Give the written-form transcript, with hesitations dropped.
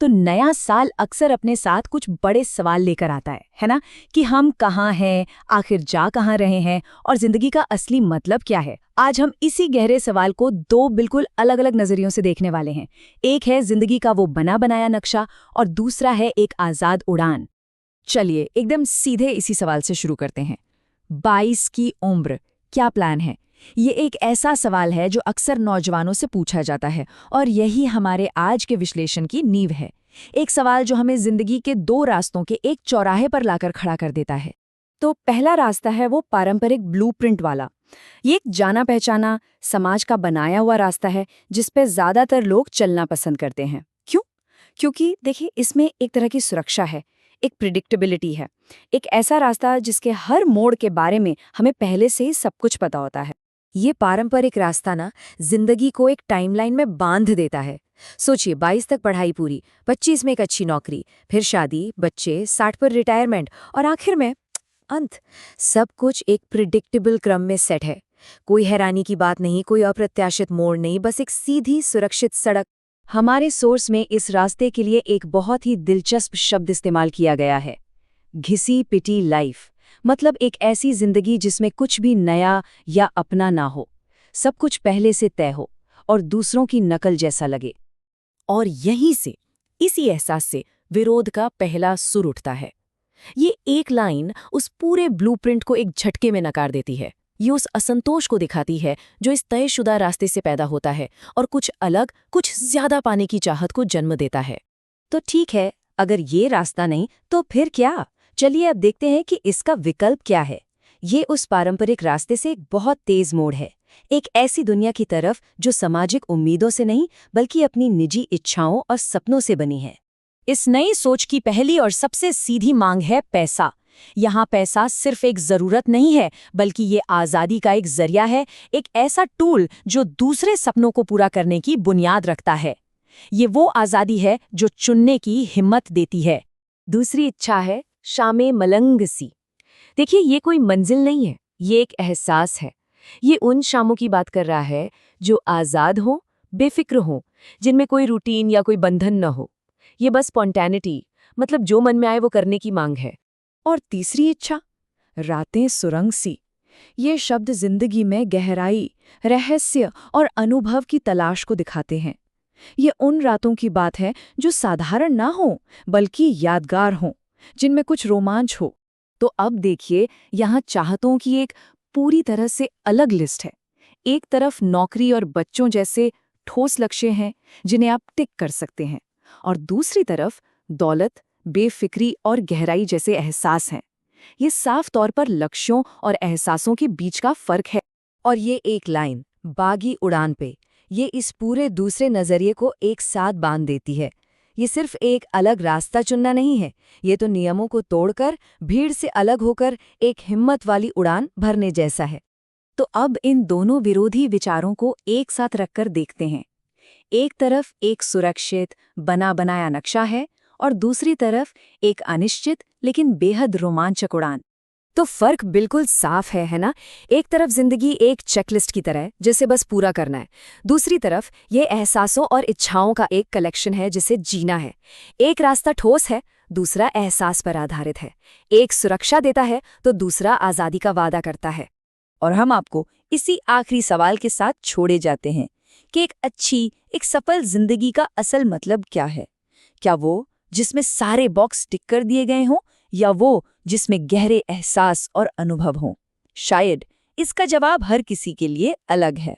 तो नया साल अक्सर अपने साथ कुछ बड़े सवाल लेकर आता है ना? कि हम कहाँ हैं, आखिर जा कहाँ रहे हैं और जिंदगी का असली मतलब क्या है। आज हम इसी गहरे सवाल को दो बिल्कुल अलग अलग नजरियों से देखने वाले हैं। एक है जिंदगी का वो बना बनाया नक्शा और दूसरा है एक आजाद उड़ान। चलिए एकदम सीधे इसी सवाल से शुरू करते हैं। 22 की उम्र, क्या प्लान है? ये एक ऐसा सवाल है जो अक्सर नौजवानों से पूछा जाता है और यही हमारे आज के विश्लेषण की नींव है। एक सवाल जो हमें जिंदगी के दो रास्तों के एक चौराहे पर लाकर खड़ा कर देता है। तो पहला रास्ता है वो पारंपरिक ब्लूप्रिंट वाला। ये एक जाना पहचाना समाज का बनाया हुआ रास्ता है जिस पे ज्यादातर लोग चलना पसंद करते हैं। क्यों? क्योंकि देखिए इसमें एक तरह की सुरक्षा है, एक प्रिडिक्टेबिलिटी है, एक ऐसा रास्ता जिसके हर मोड़ के बारे में हमें पहले से ही सब कुछ पता होता है। ये पारंपरिक रास्ता ना जिंदगी को एक टाइमलाइन में बांध देता है। सोचिए 22 तक पढ़ाई पूरी, 25 में एक अच्छी नौकरी, फिर शादी, बच्चे, 60 पर रिटायरमेंट और आखिर में अंत। सब कुछ एक प्रिडिक्टेबल क्रम में सेट है। कोई हैरानी की बात नहीं, कोई अप्रत्याशित मोड़ नहीं, बस एक सीधी सुरक्षित सड़क। हमारे सोर्स में इस रास्ते के लिए एक बहुत ही दिलचस्प शब्द इस्तेमाल किया गया है, घिसी पिटी लाइफ। मतलब एक ऐसी जिंदगी जिसमें कुछ भी नया या अपना ना हो, सब कुछ पहले से तय हो और दूसरों की नकल जैसा लगे। और यहीं से, इसी एहसास से विरोध का पहला सुर उठता है। ये एक लाइन उस पूरे ब्लूप्रिंट को एक झटके में नकार देती है। ये उस असंतोष को दिखाती है जो इस तयशुदा रास्ते से पैदा होता है और कुछ अलग, कुछ ज्यादा पाने की चाहत को जन्म देता है। तो ठीक है, अगर ये रास्ता नहीं तो फिर क्या? चलिए अब देखते हैं कि इसका विकल्प क्या है। ये उस पारंपरिक रास्ते से एक बहुत तेज मोड़ है, एक ऐसी दुनिया की तरफ जो सामाजिक उम्मीदों से नहीं बल्कि अपनी निजी इच्छाओं और सपनों से बनी है। इस नई सोच की पहली और सबसे सीधी मांग है पैसा। यहाँ पैसा सिर्फ एक जरूरत नहीं है बल्कि ये आज़ादी का एक जरिया है, एक ऐसा टूल जो दूसरे सपनों को पूरा करने की बुनियाद रखता है। ये वो आज़ादी है जो चुनने की हिम्मत देती है। दूसरी इच्छा है शामे मलंग सी। देखिए ये कोई मंजिल नहीं है, ये एक एहसास है। ये उन शामों की बात कर रहा है जो आज़ाद हों, बेफिक्र हों, जिनमें कोई रूटीन या कोई बंधन न हो। ये बस स्पॉन्टेनिटी, मतलब जो मन में आए वो करने की मांग है। और तीसरी इच्छा, रातें सुरंग सी। ये शब्द जिंदगी में गहराई, रहस्य और अनुभव की तलाश को दिखाते हैं। ये उन रातों की बात है जो साधारण ना हो बल्कि यादगार हों, जिनमें कुछ रोमांच हो। तो अब देखिए यहाँ चाहतों की एक पूरी तरह से अलग लिस्ट है। एक तरफ नौकरी और बच्चों जैसे ठोस लक्ष्य हैं जिन्हें आप टिक कर सकते हैं, और दूसरी तरफ दौलत, बेफिक्री और गहराई जैसे एहसास हैं। ये साफ तौर पर लक्ष्यों और एहसासों के बीच का फर्क है। और ये एक लाइन बागी उड़ान पे, ये इस पूरे दूसरे नजरिए को एक साथ बांध देती है। ये सिर्फ एक अलग रास्ता चुनना नहीं है, ये तो नियमों को तोड़कर, भीड़ से अलग होकर एक हिम्मत वाली उड़ान भरने जैसा है। तो अब इन दोनों विरोधी विचारों को एक साथ रखकर देखते हैं। एक तरफ एक सुरक्षित, बना बनाया नक्शा है और दूसरी तरफ एक अनिश्चित लेकिन बेहद रोमांचक उड़ान। तो फर्क बिल्कुल साफ है ना? एक तरफ जिंदगी एक चेकलिस्ट की तरह है जिसे बस पूरा करना है, दूसरी तरफ ये एहसासों और इच्छाओं का एक कलेक्शन है जिसे जीना है। एक रास्ता ठोस है, दूसरा एहसास पर आधारित है। एक सुरक्षा देता है तो दूसरा आज़ादी का वादा करता है। और हम आपको इसी आखिरी सवाल के साथ छोड़े जाते हैं कि एक अच्छी, एक सफल जिंदगी का असल मतलब क्या है? क्या वो जिसमें सारे बॉक्स टिक कर दिए गए हों, या वो जिसमें गहरे एहसास और अनुभव हों? शायद इसका जवाब हर किसी के लिए अलग है।